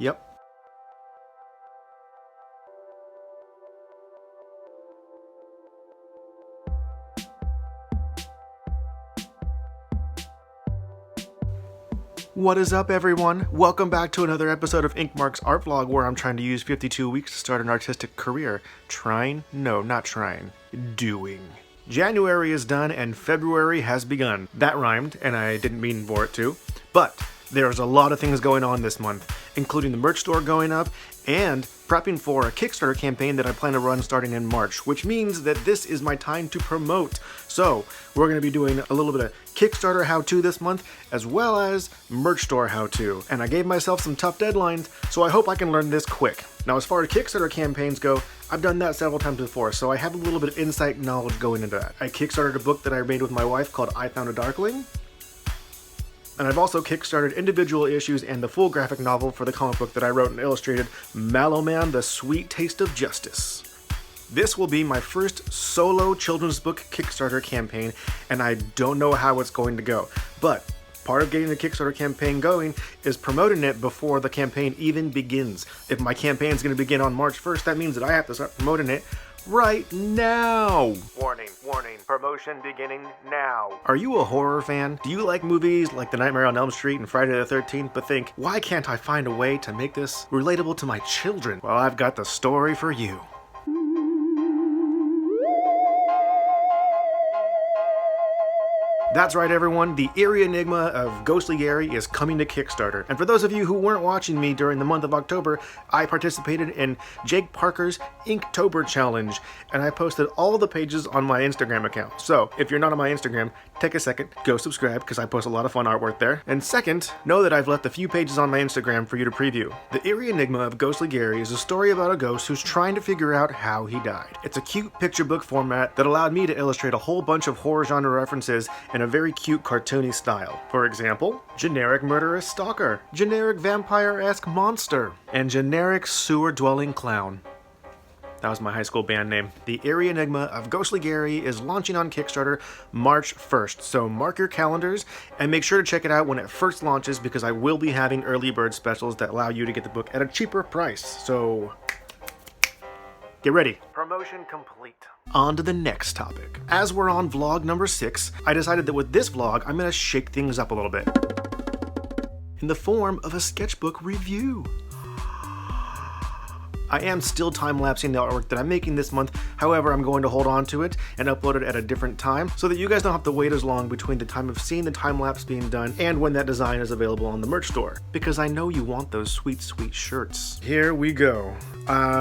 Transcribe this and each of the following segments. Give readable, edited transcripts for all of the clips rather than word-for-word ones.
Yep. What is up, everyone? Welcome back to another episode of InkMarcs Art Vlog, where I'm trying to use 52 weeks to start an artistic career. Trying? No, not trying. Doing. January is done and February has begun. That rhymed, and I didn't mean for it to. But there's a lot of things going on this month, including the merch store going up and prepping for a Kickstarter campaign that I plan to run starting in March, which means that this is my time to promote. So we're going to be doing a little bit of Kickstarter how-to this month, as well as merch store how-to. And I gave myself some tough deadlines, so I hope I can learn this quick. Now, as far as Kickstarter campaigns go, I've done that several times before, so I have a little bit of insight knowledge going into that. I kickstarted a book that I made with my wife called I Found a Darkling. And I've also kickstarted individual issues and the full graphic novel for the comic book that I wrote and illustrated, Mallow Man, The Sweet Taste of Justice. This will be my first solo children's book Kickstarter campaign, and I don't know how it's going to go. But part of getting the Kickstarter campaign going is promoting it before the campaign even begins. If my campaign is going to begin on March 1st, that means that I have to start promoting it right now. Warning, warning, promotion beginning now. Are you a horror fan? Do you like movies like The Nightmare on Elm Street and Friday the 13th, but think, why can't I find a way to make this relatable to my children? Well, I've got the story for you. That's right, everyone, the eerie enigma of Ghostly Gary is coming to Kickstarter. And for those of you who weren't watching me during the month of October, I participated in Jake Parker's Inktober Challenge, and I posted all the pages on my Instagram account. So, if you're not on my Instagram, take a second, go subscribe, because I post a lot of fun artwork there. And second, know that I've left a few pages on my Instagram for you to preview. The eerie enigma of Ghostly Gary is a story about a ghost who's trying to figure out how he died. It's a cute picture book format that allowed me to illustrate a whole bunch of horror genre references in a very cute cartoony style. For example, generic murderous stalker, generic vampire-esque monster, and generic sewer-dwelling clown. That was my high school band name. The Eerie Enigma of Ghostly Gary is launching on Kickstarter March 1st, so mark your calendars and make sure to check it out when it first launches, because I will be having early bird specials that allow you to get the book at a cheaper price, so get ready. Promotion complete. On to the next topic. As we're on vlog number 6, I decided that with this vlog, I'm going to shake things up a little bit in the form of a sketchbook review. I am still time-lapsing the artwork that I'm making this month, however, I'm going to hold on to it and upload it at a different time so that you guys don't have to wait as long between the time of seeing the time-lapse being done and when that design is available on the merch store, because I know you want those sweet, sweet shirts. Here we go.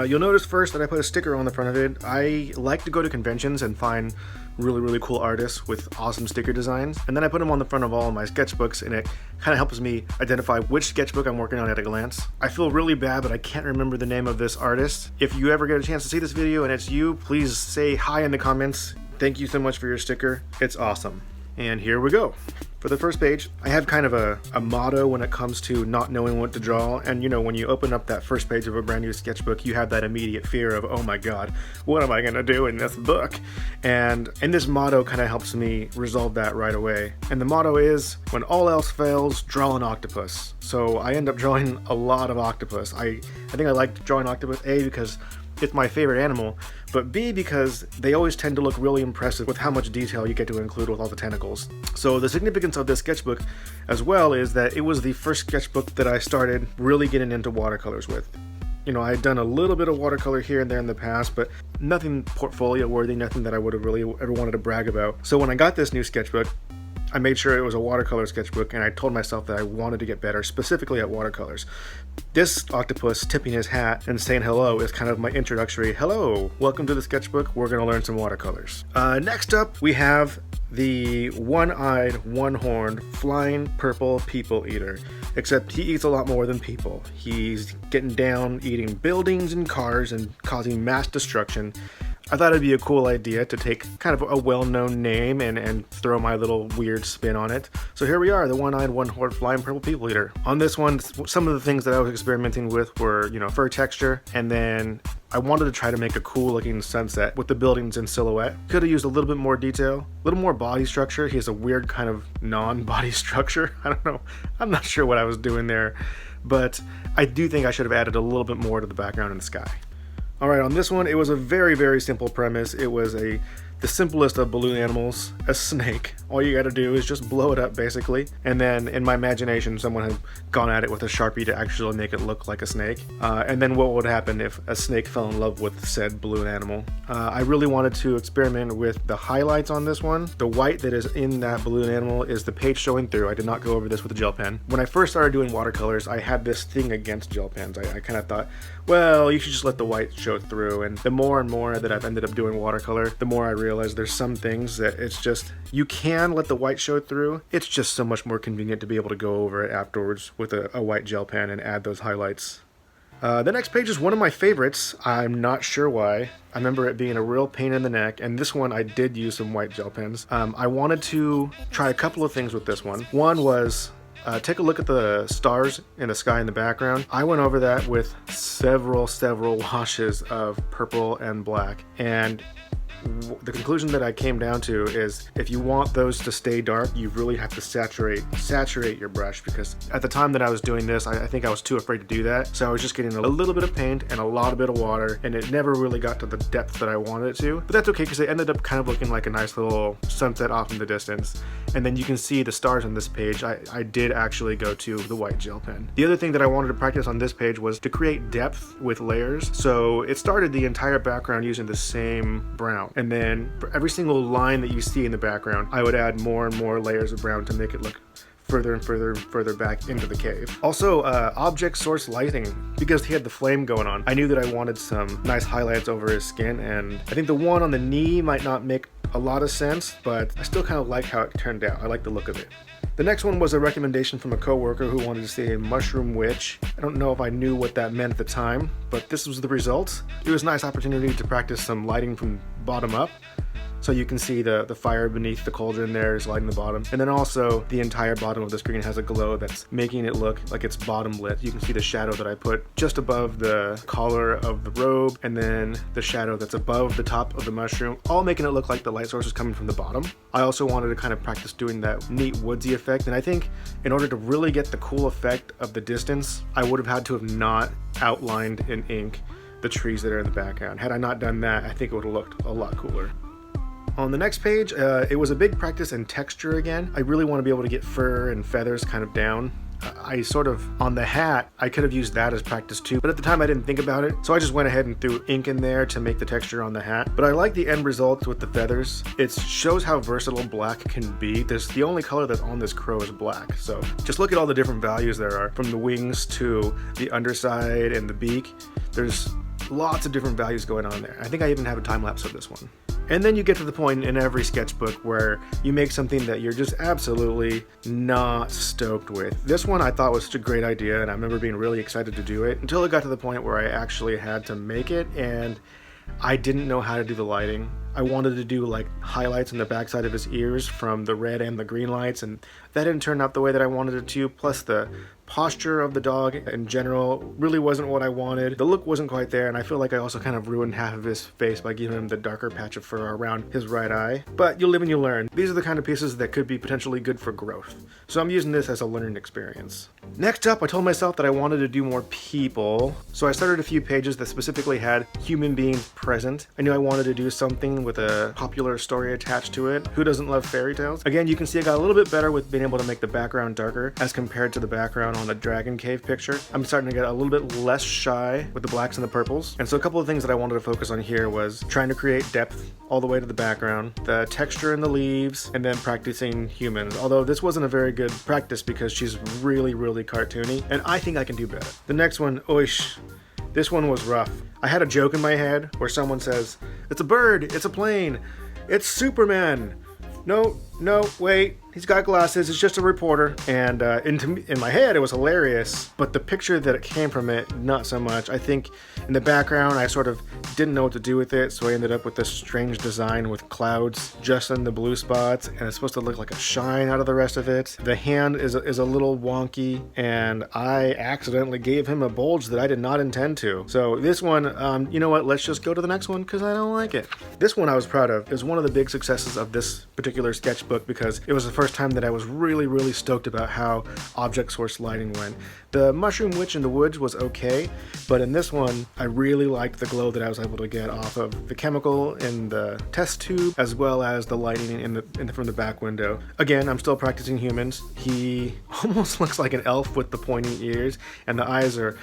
You'll notice first that I put a sticker on the front of it. I like to go to conventions and find really cool artists with awesome sticker designs, and then I put them on the front of all of my sketchbooks, and it kind of helps me identify which sketchbook I'm working on at a glance. I feel really bad, but I can't remember the name of this artist. If you ever get a chance to see this video and it's you, please say hi in the comments. Thank you so much for your sticker. It's awesome. And here we go. For the first page, I have kind of a motto when it comes to not knowing what to draw. And you know, when you open up that first page of a brand new sketchbook, you have that immediate fear of, oh my God, what am I gonna do in this book? And this motto kind of helps me resolve that right away. And the motto is, when all else fails, draw an octopus. So I end up drawing a lot of octopus. I think I like drawing octopus, A, because it's my favorite animal, but B, because they always tend to look really impressive with how much detail you get to include with all the tentacles. So the significance of this sketchbook as well is that it was the first sketchbook that I started really getting into watercolors with. You know, I had done a little bit of watercolor here and there in the past, but nothing portfolio worthy, nothing that I would have really ever wanted to brag about. So when I got this new sketchbook, I made sure it was a watercolor sketchbook, and I told myself that I wanted to get better, specifically at watercolors. This octopus tipping his hat and saying hello is kind of my introductory, hello, welcome to the sketchbook, we're going to learn some watercolors. Next up, we have the one-eyed, one-horned, flying purple people eater. Except he eats a lot more than people. He's getting down, eating buildings and cars and causing mass destruction. I thought it'd be a cool idea to take kind of a well-known name and throw my little weird spin on it. So here we are, the one-eyed, one-horned, flying purple people eater. On this one, some of the things that I was experimenting with were, you know, fur texture, and then I wanted to try to make a cool looking sunset with the buildings in silhouette. Could have used a little bit more detail, a little more body structure. He has a weird kind of non-body structure. I don't know. I'm not sure what I was doing there. but I do think I should have added a little bit more to the background in the sky. Alright, on this one, it was a very, very simple premise. It was the simplest of balloon animals, a snake. All you gotta do is just blow it up, basically. And then, in my imagination, someone had gone at it with a Sharpie to actually make it look like a snake. And then what would happen if a snake fell in love with said balloon animal? I really wanted to experiment with the highlights on this one. The white that is in that balloon animal is the page showing through. I did not go over this with a gel pen. When I first started doing watercolors, I had this thing against gel pens. I kind of thought, well, you should just let the white show through. And the more and more that I've ended up doing watercolor, the more I realize there's some things that it's just, you can let the white show through. It's just so much more convenient to be able to go over it afterwards with a white gel pen and add those highlights. The next page is one of my favorites. I'm not sure why. I remember it being a real pain in the neck, and this one I did use some white gel pens. I wanted to try a couple of things with this one. One was take a look at the stars in the sky in the background. I went over that with several washes of purple and black, and the conclusion that I came down to is if you want those to stay dark, you really have to saturate your brush, because at the time that I was doing this, I think I was too afraid to do that. So I was just getting a little bit of paint and a lot of bit of water, and it never really got to the depth that I wanted it to. But that's okay, because it ended up kind of looking like a nice little sunset off in the distance. And then you can see the stars on this page. I did actually go to the white gel pen. The other thing that I wanted to practice on this page was to create depth with layers. So it started the entire background using the same brown. And then for every single line that you see in the background, I would add more and more layers of brown to make it look further and further back into the cave. Also, object source lighting, because he had the flame going on. I knew that I wanted some nice highlights over his skin, and I think the one on the knee might not make a lot of sense, but I still kind of like how it turned out. I like the look of it. The next one was a recommendation from a coworker who wanted to see a mushroom witch. I don't know if I knew what that meant at the time, but this was the result. It was a nice opportunity to practice some lighting from bottom up. So you can see the fire beneath the cauldron there is lighting the bottom. And then also the entire bottom of the screen has a glow that's making it look like it's bottom lit. You can see the shadow that I put just above the collar of the robe, and then the shadow that's above the top of the mushroom, all making it look like the light source is coming from the bottom. I also wanted to kind of practice doing that neat woodsy effect, and I think in order to really get the cool effect of the distance, I would have had to have not outlined in ink the trees that are in the background. Had I not done that, I think it would have looked a lot cooler. On the next page, it was a big practice in texture again. I really want to be able to get fur and feathers kind of down. I sort of, on the hat, I could have used that as practice too, but at the time I didn't think about it, so I just went ahead and threw ink in there to make the texture on the hat. But I like the end result with the feathers. It shows how versatile black can be. The only color that's on this crow is black, so just look at all the different values there are, from the wings to the underside and the beak. There's lots of different values going on there. I think I even have a time lapse of this one. And then you get to the point in every sketchbook where you make something that you're just absolutely not stoked with. This one I thought was such a great idea, and I remember being really excited to do it until it got to the point where I actually had to make it, and I didn't know how to do the lighting. I wanted to do like highlights on the backside of his ears from the red and the green lights, and that didn't turn out the way that I wanted it to. Plus the posture of the dog in general really wasn't what I wanted. The look wasn't quite there, and I feel like I also kind of ruined half of his face by giving him the darker patch of fur around his right eye. But you live and you learn. These are the kind of pieces that could be potentially good for growth. So I'm using this as a learning experience. Next up, I told myself that I wanted to do more people. So I started a few pages that specifically had human beings present. I knew I wanted to do something with a popular story attached to it. Who doesn't love fairy tales? Again, you can see I got a little bit better with being able to make the background darker as compared to the background on the dragon cave picture. I'm starting to get a little bit less shy with the blacks and the purples. And so a couple of things that I wanted to focus on here was trying to create depth all the way to the background, the texture in the leaves, and then practicing humans. Although this wasn't a very good practice because she's really cartoony, and I think I can do better. The next one, oish. This one was rough. I had a joke in my head where someone says, "It's a bird, it's a plane, it's Superman." No, wait, he's got glasses, it's just a reporter. And in my head, it was hilarious, but the picture that it came from it, not so much. I think in the background, I sort of didn't know what to do with it, so I ended up with this strange design with clouds just in the blue spots, and it's supposed to look like a shine out of the rest of it. The hand is a little wonky, and I accidentally gave him a bulge that I did not intend to. So this one, you know what, let's just go to the next one, because I don't like it. This one I was proud of. It was one of the big successes of this particular sketchbook because it was the first time that I was really stoked about how object source lighting went. The Mushroom Witch in the Woods was okay, but in this one, I really liked the glow that I was able to get off of the chemical in the test tube, as well as the lighting from the back window. Again, I'm still practicing humans. He almost looks like an elf with the pointy ears, and the eyes are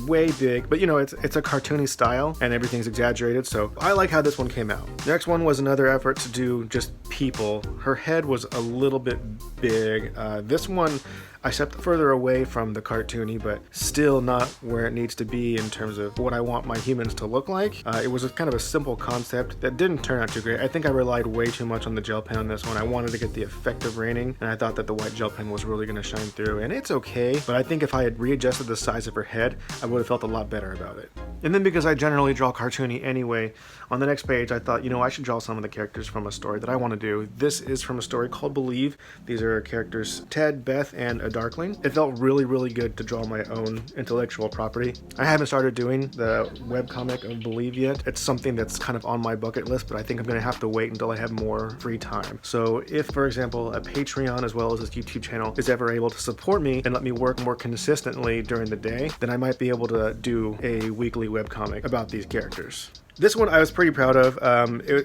way big, but you know, it's a cartoony style, and everything's exaggerated, so I like how this one came out. The next one was another effort to do just people. Her head was a little bit big. This one, I stepped further away from the cartoony, but still not where it needs to be in terms of what I want my humans to look like. It was kind of a simple concept that didn't turn out too great. I think I relied way too much on the gel pen on this one. I wanted to get the effect of raining, and I thought that the white gel pen was really going to shine through, and it's okay, but I think if I had readjusted the size of her head, I would have felt a lot better about it. And then because I generally draw cartoony anyway, on the next page I thought, you know, I should draw some of the characters from a story that I want to do. This is from a story called Believe. These are characters Ted, Beth, and a Darkling. It felt really good to draw my own intellectual property. I haven't started doing the webcomic of Believe yet. It's something that's kind of on my bucket list, but I think I'm going to have to wait until I have more free time. So if, for example, a Patreon as well as this YouTube channel is ever able to support me and let me work more consistently during the day, then I might be able to do a weekly webcomic about these characters. This one I was pretty proud of.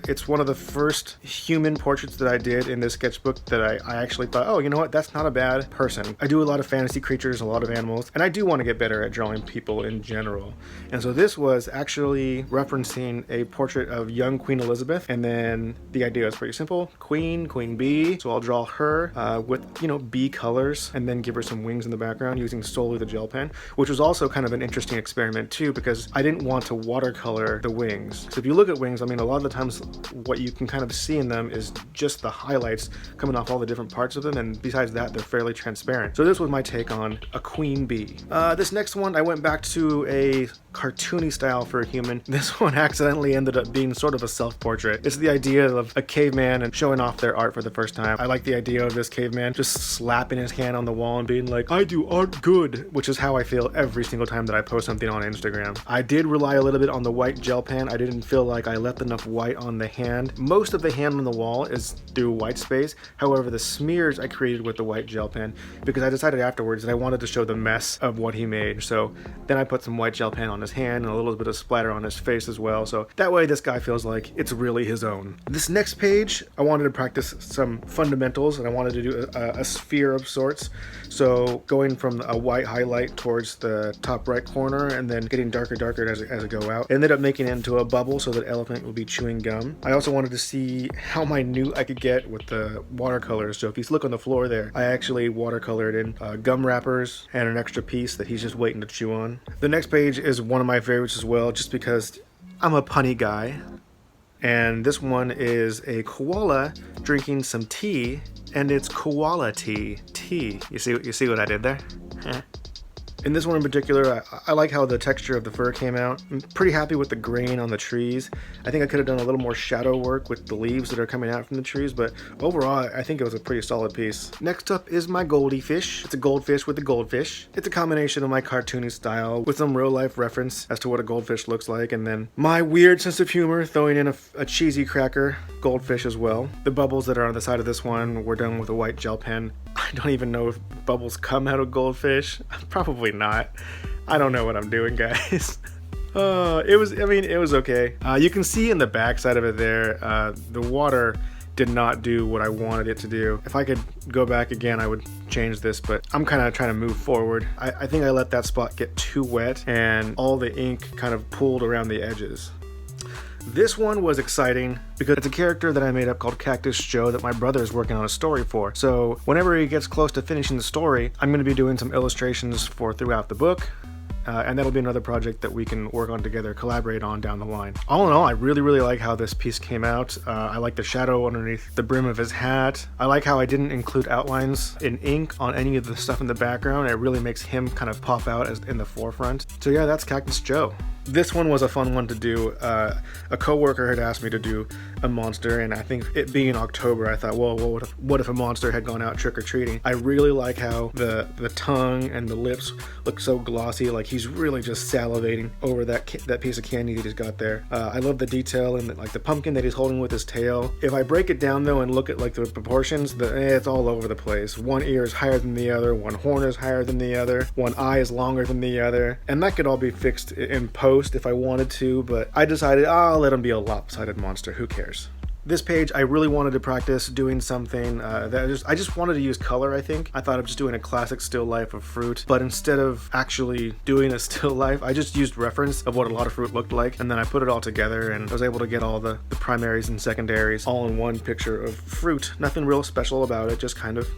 It's one of the first human portraits that I did in this sketchbook that I actually thought, oh, you know what, that's not a bad person. I do a lot of fantasy creatures, a lot of animals, and I do want to get better at drawing people in general. And so this was actually referencing a portrait of young Queen Elizabeth, and then the idea is pretty simple. Queen bee, so I'll draw her with, you know, bee colors, and then give her some wings in the background using solely the gel pen, which was also kind of an interesting experiment too, because I didn't want to watercolor the wings. So if you look at wings, I mean, a lot of the times what you can kind of see in them is just the highlights coming off all the different parts of them, and besides that, they're fairly transparent. So this was my take on a queen bee. This next one, I went back to a cartoony style for a human. This one accidentally ended up being sort of a self-portrait. It's the idea of a caveman and showing off their art for the first time. I like the idea of this caveman just slapping his hand on the wall and being like, I do art good, which is how I feel every single time that I post something on Instagram. I did rely a little bit on the white gel pen. I didn't feel like I left enough white on the hand. Most of the hand on the wall is through white space. However, the smears I created with the white gel pen because I decided afterwards that I wanted to show the mess of what he made. So then I put some white gel pen on his hand and a little bit of splatter on his face as well. So that way this guy feels like it's really his own. This next page, I wanted to practice some fundamentals and I wanted to do a sphere of sorts. So going from a white highlight towards the top right corner and then getting darker as I go out. I ended up making it into a bubble so that elephant will be chewing gum. I also wanted to see how minute I could get with the watercolors. So if you look on the floor there, I actually watercolored in gum wrappers and an extra piece that he's just waiting to chew on. The next page is one of my favorites as well, just because I'm a punny guy. And this one is a koala drinking some tea, and it's koala tea. You see what I did there? In this one in particular, I like how the texture of the fur came out. I'm pretty happy with the grain on the trees. I think I could have done a little more shadow work with the leaves that are coming out from the trees, but overall, I think it was a pretty solid piece. Next up is my goldie fish. It's a goldfish with a goldfish. It's a combination of my cartoony style with some real life reference as to what a goldfish looks like, and then my weird sense of humor throwing in a cheesy cracker goldfish as well. The bubbles that are on the side of this one were done with a white gel pen. I don't even know if bubbles come out of goldfish. Probably not. I don't know what I'm doing, guys. It was okay. You can see in the back side of it there, the water did not do what I wanted it to do. If I could go back again, I would change this, but I'm kind of trying to move forward. I think I let that spot get too wet and all the ink kind of pooled around the edges. This one was exciting because it's a character that I made up called Cactus Joe that my brother is working on a story for. So whenever he gets close to finishing the story, I'm going to be doing some illustrations for throughout the book. And that'll be another project that we can work on together, collaborate on down the line. All in all, I really like how this piece came out. I like the shadow underneath the brim of his hat. I like how I didn't include outlines in ink on any of the stuff in the background. It really makes him kind of pop out as in the forefront. So yeah, that's Cactus Joe. This one was a fun one to do. A coworker had asked me to do a monster, and I think it being October, I thought, well, what if a monster had gone out trick-or-treating? I really like how the tongue and the lips look so glossy, like he's really just salivating over that piece of candy that he's got there. I love the detail and like the pumpkin that he's holding with his tail. If I break it down though and look at like the proportions, it's all over the place. One ear is higher than the other, one horn is higher than the other, one eye is longer than the other, and that could all be fixed in post if I wanted to, but I decided I'll let him be a lopsided monster. Who cares? This page, I really wanted to practice doing something that I just wanted to use color, I think. I thought of just doing a classic still life of fruit, but instead of actually doing a still life, I just used reference of what a lot of fruit looked like, and then I put it all together, and I was able to get all the primaries and secondaries all in one picture of fruit. Nothing real special about it, just kind of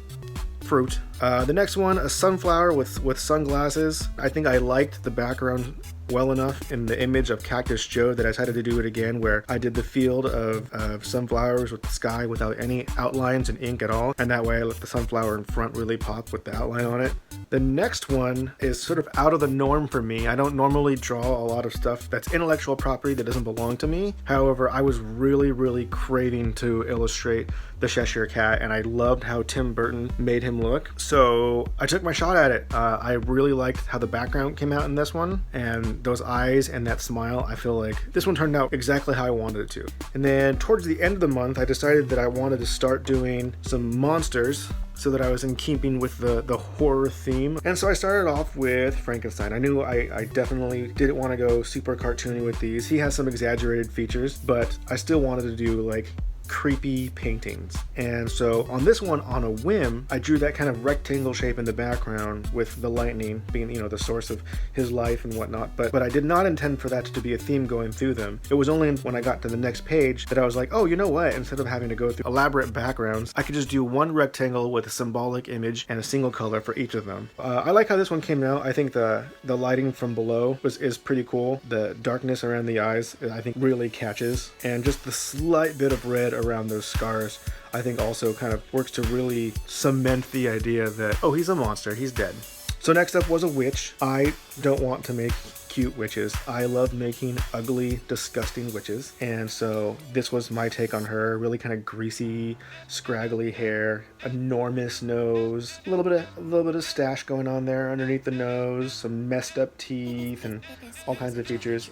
fruit. The next one, a sunflower with sunglasses. I think I liked the background well enough in the image of Cactus Joe that I decided to do it again, where I did the field of sunflowers with the sky without any outlines and ink at all, and that way I let the sunflower in front really pop with the outline on it. The next one is sort of out of the norm for me. I don't normally draw a lot of stuff that's intellectual property that doesn't belong to me. However, I was really craving to illustrate the Cheshire Cat, and I loved how Tim Burton made him look. So I took my shot at it. I really liked how the background came out in this one, and those eyes and that smile. I feel like this one turned out exactly how I wanted it to. And then towards the end of the month, I decided that I wanted to start doing some monsters so that I was in keeping with the horror theme. And so I started off with Frankenstein. I knew I definitely didn't want to go super cartoony with these. He has some exaggerated features, but I still wanted to do like creepy paintings. And so on this one, on a whim, I drew that kind of rectangle shape in the background with the lightning being, you know, the source of his life and whatnot, but I did not intend for that to be a theme going through them. It was only when I got to the next page that I was like, oh, you know what, instead of having to go through elaborate backgrounds, I could just do one rectangle with a symbolic image and a single color for each of them. I like how this one came out. I think the lighting from below is pretty cool. The darkness around the eyes, I think, really catches, and just the slight bit of red around those scars, I think also kind of works to really cement the idea that, oh, he's a monster, he's dead. So next up was a witch. I don't want to make cute witches. I love making ugly, disgusting witches, and so this was my take on her. Really kind of greasy, scraggly hair, enormous nose, a little bit of stash going on there underneath the nose, some messed up teeth, and all kinds of features.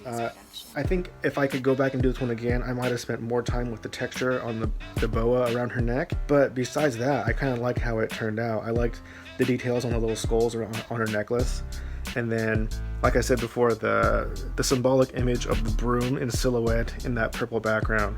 I think if I could go back and do this one again, I might have spent more time with the texture on the boa around her neck, but besides that, I kind of like how it turned out. I liked the details on the little skulls on her necklace. And then, like I said before, the symbolic image of the broom in silhouette in that purple background,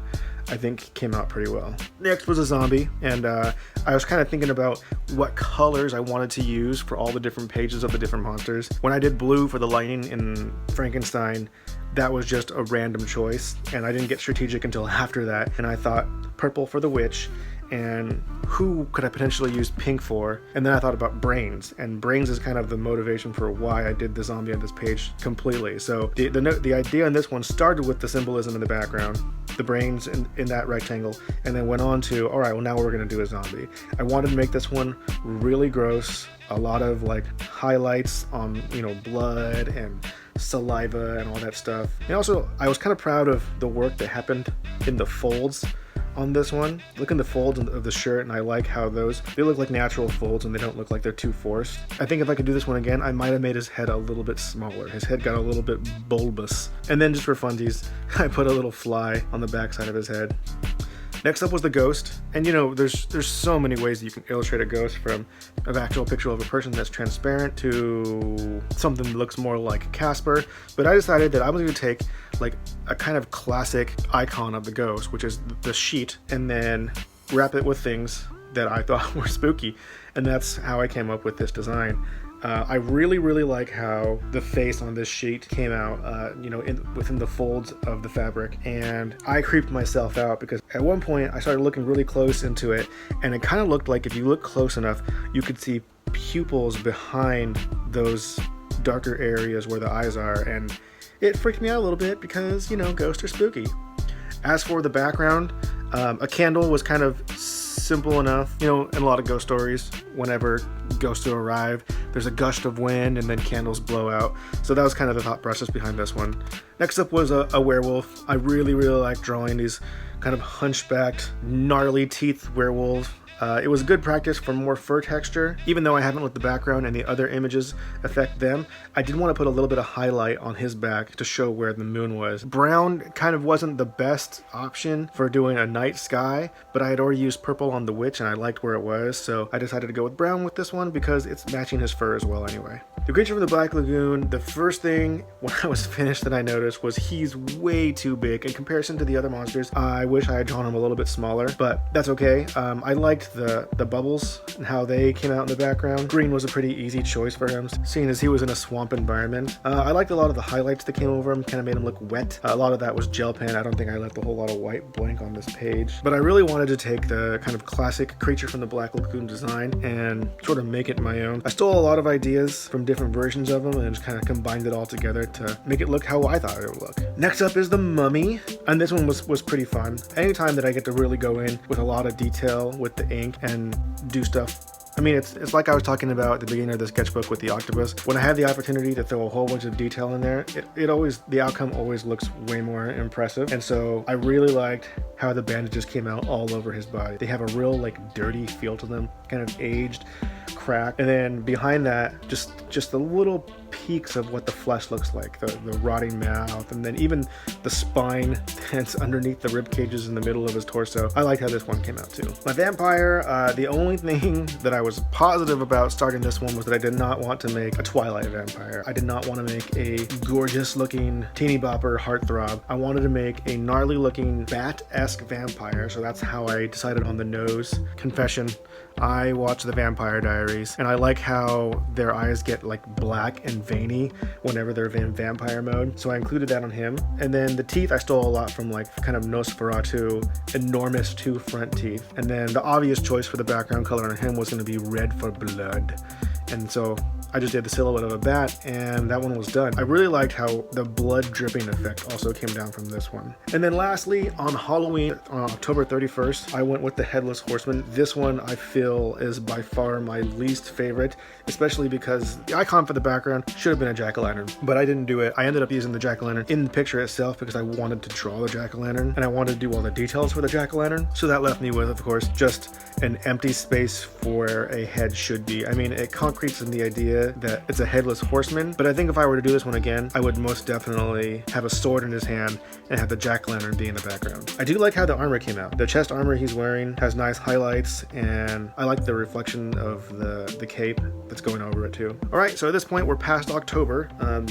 I think came out pretty well. Next was a zombie, and I was kind of thinking about what colors I wanted to use for all the different pages of the different monsters. When I did blue for the lighting in Frankenstein, that was just a random choice, and I didn't get strategic until after that, and I thought purple for the witch, and who could I potentially use pink for? And then I thought about brains, and brains is kind of the motivation for why I did the zombie on this page completely. So the idea in this one started with the symbolism in the background, the brains in that rectangle, and then went on to, all right, well, now we're going to do a zombie. I wanted to make this one really gross, a lot of like highlights on, you know, blood and saliva and all that stuff. And also, I was kind of proud of the work that happened in the folds on this one. Look in the folds of the shirt, and I like how they look like natural folds and they don't look like they're too forced. I think if I could do this one again, I might have made his head a little bit smaller. His head got a little bit bulbous. And then just for funsies, I put a little fly on the backside of his head. Next up was the ghost, and you know, there's so many ways that you can illustrate a ghost, from an actual picture of a person that's transparent to something that looks more like Casper, but I decided that I was going to take like a kind of classic icon of the ghost, which is the sheet, and then wrap it with things that I thought were spooky, and that's how I came up with this design. I really like how the face on this sheet came out, you know, within the folds of the fabric, and I creeped myself out because at one point I started looking really close into it, and it kind of looked like if you look close enough, you could see pupils behind those darker areas where the eyes are, and it freaked me out a little bit because, you know, ghosts are spooky. As for the background, a candle was kind of simple enough. You know, in a lot of ghost stories, whenever ghosts do arrive, there's a gust of wind and then candles blow out. So that was kind of the thought process behind this one. Next up was a werewolf. I really like drawing these kind of hunchbacked, gnarly teeth werewolves. It was good practice for more fur texture. Even though I haven't let the background and the other images affect them, I did want to put a little bit of highlight on his back to show where the moon was. Brown kind of wasn't the best option for doing a night sky, but I had already used purple on the witch and I liked where it was, so I decided to go with brown with this one because it's matching his fur as well anyway. The creature from the Black Lagoon, the first thing when I was finished that I noticed was he's way too big in comparison to the other monsters. I wish I had drawn him a little bit smaller, but that's okay. I liked the bubbles and how they came out in the background. Green was a pretty easy choice for him, seeing as he was in a swamp environment. I liked a lot of the highlights that came over him, kind of made him look wet. A lot of that was gel pen. I don't think I left a whole lot of white blank on this page, but I really wanted to take the kind of classic creature from the Black Lagoon design and sort of make it my own. I stole a lot of ideas from different versions of them and just kind of combined it all together to make it look how I thought it would look. Next up is the mummy, and this one was pretty fun. Anytime that I get to really go in with a lot of detail with the ink and do stuff. I mean, it's like I was talking about at the beginning of the sketchbook with the octopus. When I have the opportunity to throw a whole bunch of detail in there, the outcome always looks way more impressive. And so I really liked how the bandages came out all over his body. They have a real like dirty feel to them, kind of aged, cracked. And then behind that, just the little peaks of what the flesh looks like, the rotting mouth, and then even the spine that's underneath the rib cages in the middle of his torso. I like how this one came out too. My vampire, the only thing that I was positive about starting this one was that I did not want to make a Twilight vampire. I did not want to make a gorgeous looking teeny bopper heartthrob. I wanted to make a gnarly looking bat-esque vampire, so that's how I decided on the nose. Confession, I watch the Vampire Diaries and I like how their eyes get like black and veiny whenever they're in vampire mode, so I included that on him. And then the teeth I stole a lot from like kind of Nosferatu, enormous two front teeth. And then the obvious choice for the background color on him was going to be red for blood, and so I just did the silhouette of a bat and that one was done. I really liked how the blood dripping effect also came down from this one. And then lastly, on Halloween, on October 31st, I went with the Headless Horseman. This one I feel is by far my least favorite, especially because the icon for the background should have been a jack-o'-lantern, but I didn't do it. I ended up using the jack-o'-lantern in the picture itself because I wanted to draw the jack-o'-lantern and I wanted to do all the details for the jack-o'-lantern. So that left me with, of course, just an empty space for where a head should be. I mean, it concretes in the idea that it's a headless horseman, but I think if I were to do this one again, I would most definitely have a sword in his hand and have the jack-o'-lantern be in the background. I do like how the armor came out. The chest armor he's wearing has nice highlights, and I like the reflection of the cape that's going over it too. All right, so at this point we're past October.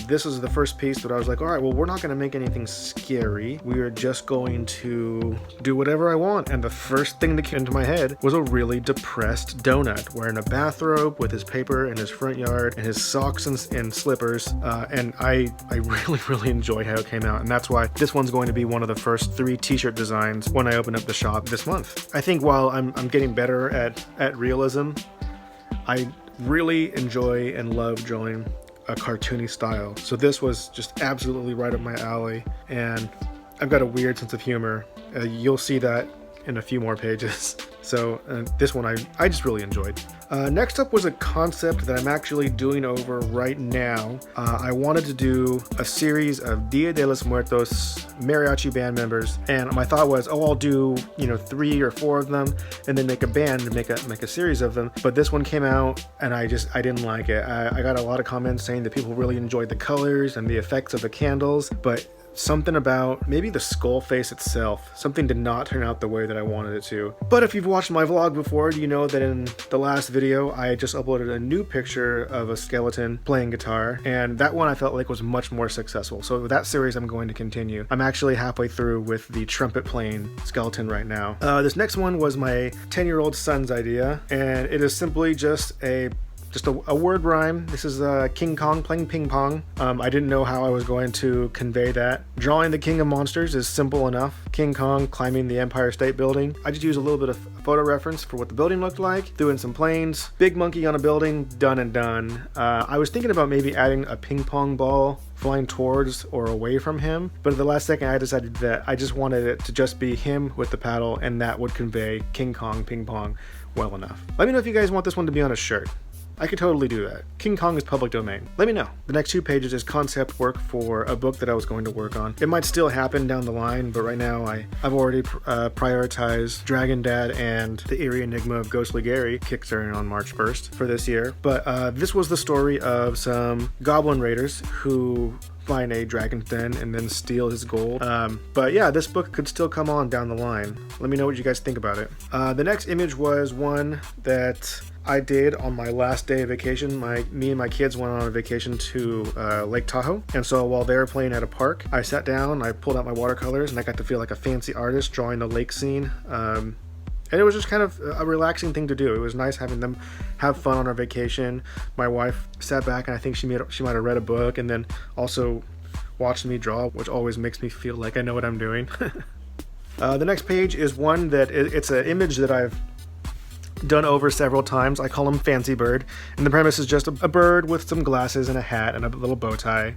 This is the first piece that I was like, all right, well, we're not going to make anything scary. We are just going to do whatever I want. And the first thing that came into my head was a really depressed donut wearing a bathrobe with his paper in his front yard and his socks and slippers. And I really enjoy how it came out. And that's why this one's going to be one of the first 3 t-shirt designs when I open up the shop this month. I think while I'm getting better at realism, I really enjoy and love drawing a cartoony style. So this was just absolutely right up my alley, and I've got a weird sense of humor. You'll see that in a few more pages. So this one I just really enjoyed. Next up was a concept that I'm actually doing over right now. I wanted to do a series of Dia de los Muertos mariachi band members, and my thought was, oh, I'll do 3 or 4 of them and then make a band and make a series of them. But this one came out and I didn't like it. I got a lot of comments saying that people really enjoyed the colors and the effects of the candles, but something about maybe the skull face itself, something did not turn out the way that I wanted it to. But if you've watched my vlog before, you know that in the last video I just uploaded a new picture of a skeleton playing guitar, and that one I felt like was much more successful. So with that series I'm going to continue. I'm actually halfway through with the trumpet playing skeleton right now. This next one was my 10-year-old son's idea, and it is simply just a just a word rhyme. This is King Kong playing ping pong. I didn't know how I was going to convey that. Drawing the King of Monsters is simple enough. King Kong climbing the Empire State Building. I just used a little bit of photo reference for what the building looked like. Threw in some planes. Big monkey on a building. Done and done. I was thinking about maybe adding a ping pong ball flying towards or away from him, but at the last second I decided that I just wanted it to just be him with the paddle, and that would convey King Kong ping pong well enough. Let me know if you guys want this one to be on a shirt. I could totally do that. King Kong is public domain. Let me know. The next 2 pages is concept work for a book that I was going to work on. It might still happen down the line, but right now I've already prioritized Dragon Dad and The Eerie Enigma of Ghostly Gary, kickstarting on March 1st for this year. But this was the story of some goblin raiders who find a dragon's den and then steal his gold. But yeah, this book could still come on down the line. Let me know what you guys think about it. The next image was one that I did on my last day of vacation. Me and my kids went on a vacation to Lake Tahoe, and so while they were playing at a park, I sat down, I pulled out my watercolors, and I got to feel like a fancy artist drawing the lake scene. And it was just kind of a relaxing thing to do. It was nice having them have fun on our vacation. My wife sat back, and I think she might have read a book and then also watched me draw, which always makes me feel like I know what I'm doing. The next page is one that it's an image that I've done over several times. I call him Fancy Bird, and the premise is just a bird with some glasses and a hat and a little bow tie.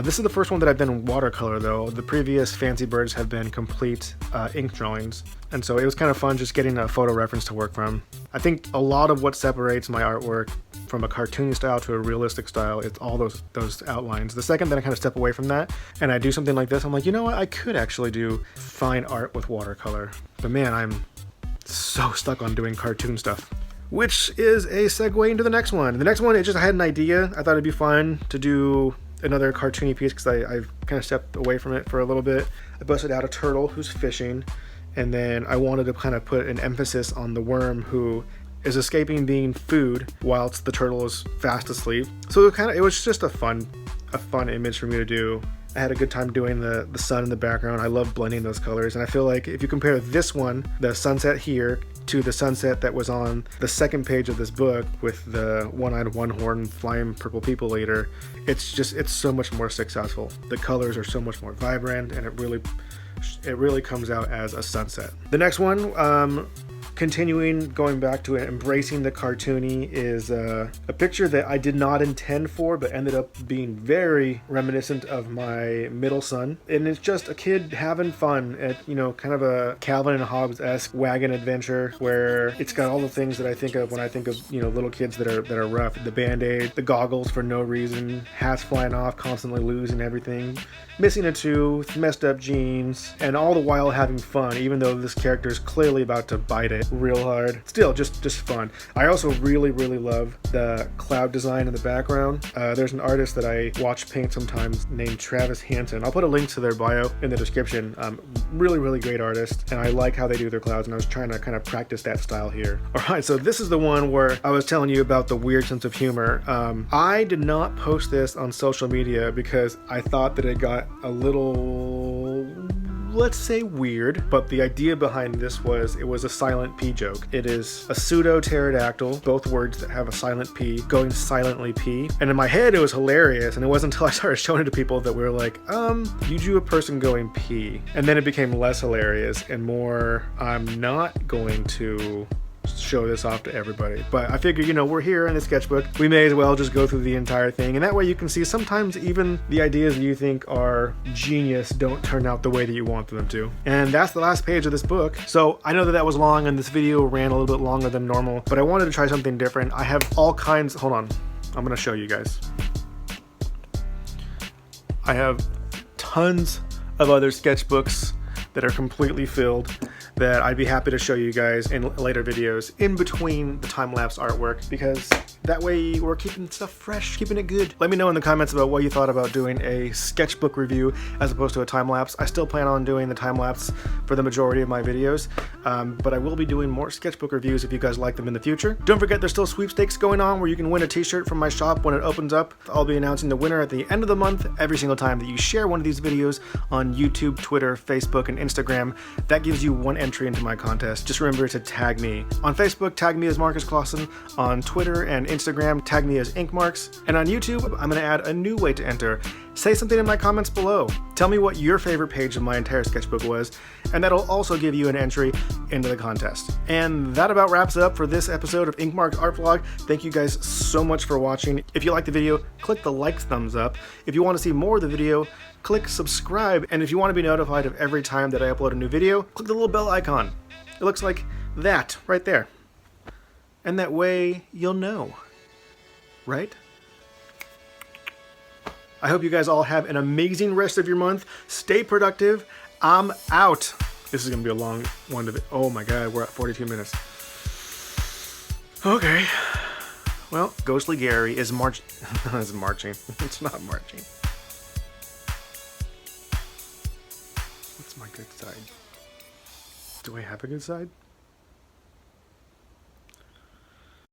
This is the first one that I've done in watercolor, though. The previous Fancy Birds have been complete ink drawings, and so it was kind of fun just getting a photo reference to work from. I think a lot of what separates my artwork from a cartoony style to a realistic style, it's all those outlines. The second that I kind of step away from that and I do something like this, I'm like, you know what, I could actually do fine art with watercolor. But man, I'm so stuck on doing cartoon stuff. Which is a segue into the next one. The next one, I had an idea. I thought it'd be fun to do another cartoony piece because I've kind of stepped away from it for a little bit. I busted out a turtle who's fishing, and then I wanted to kind of put an emphasis on the worm who is escaping being food whilst the turtle is fast asleep. So it was just a fun image for me to do. I had a good time doing the sun in the background. I love blending those colors, and I feel like if you compare this one, the sunset here, to the sunset that was on the second page of this book with the one-eyed, one-horned, flying purple people eater, it's so much more successful. The colors are so much more vibrant, and it really comes out as a sunset. The next one, continuing, going back to it, embracing the cartoony, is a picture that I did not intend for, but ended up being very reminiscent of my middle son. And it's just a kid having fun at, kind of a Calvin and Hobbes-esque wagon adventure, where it's got all the things that I think of when I think of, little kids that are rough. The Band-Aid, the goggles for no reason, hats flying off, constantly losing everything, missing a tooth, messed up jeans, and all the while having fun, even though this character is clearly about to bite it real hard. Still, just fun. I also really, really love the cloud design in the background. There's an artist that I watch paint sometimes named Travis Hansen. I'll put a link to their bio in the description. Really, really great artist, and I like how they do their clouds, and I was trying to kind of practice that style here. Alright, so this is the one where I was telling you about the weird sense of humor. I did not post this on social media because I thought that it got a little, let's say, weird, but the idea behind this was it was a silent P joke. It is a pseudo pterodactyl, both words that have a silent P, going silently P. And in my head it was hilarious, and it wasn't until I started showing it to people that we were like, you drew a person going P. And then it became less hilarious and more, I'm not going to show this off to everybody. But I figured, we're here in the sketchbook, we may as well just go through the entire thing, and that way you can see sometimes even the ideas that you think are genius don't turn out the way that you want them to. And that's the last page of this book. So I know that was long, and this video ran a little bit longer than normal, but I wanted to try something different. I have all kinds, hold on, I'm gonna show you guys. I have tons of other sketchbooks that are completely filled that I'd be happy to show you guys in later videos in between the time-lapse artwork, because that way we're keeping stuff fresh, keeping it good. Let me know in the comments about what you thought about doing a sketchbook review as opposed to a time-lapse. I still plan on doing the time-lapse for the majority of my videos, but I will be doing more sketchbook reviews if you guys like them in the future. Don't forget, there's still sweepstakes going on where you can win a t-shirt from my shop when it opens up. I'll be announcing the winner at the end of the month every single time that you share one of these videos on YouTube, Twitter, Facebook, and Instagram. That gives you one entry into my contest, just remember to tag me. On Facebook, tag me as Marcus Clawson. On Twitter and Instagram, tag me as InkMarcs. And on YouTube, I'm going to add a new way to enter. Say something in my comments below. Tell me what your favorite page of my entire sketchbook was, and that'll also give you an entry into the contest. And that about wraps up for this episode of InkMarcs Art Vlog. Thank you guys so much for watching. If you liked the video, click the like thumbs up. If you want to see more of the video, click subscribe. And if you want to be notified of every time that I upload a new video, click the little bell icon. It looks like that right there. And that way you'll know, right? I hope you guys all have an amazing rest of your month. Stay productive. I'm out. This is going to be a long one. Oh my God, we're at 42 minutes. Okay. Well, Ghostly Gary is marching. It's not marching. What's my good side? Do I have a good side?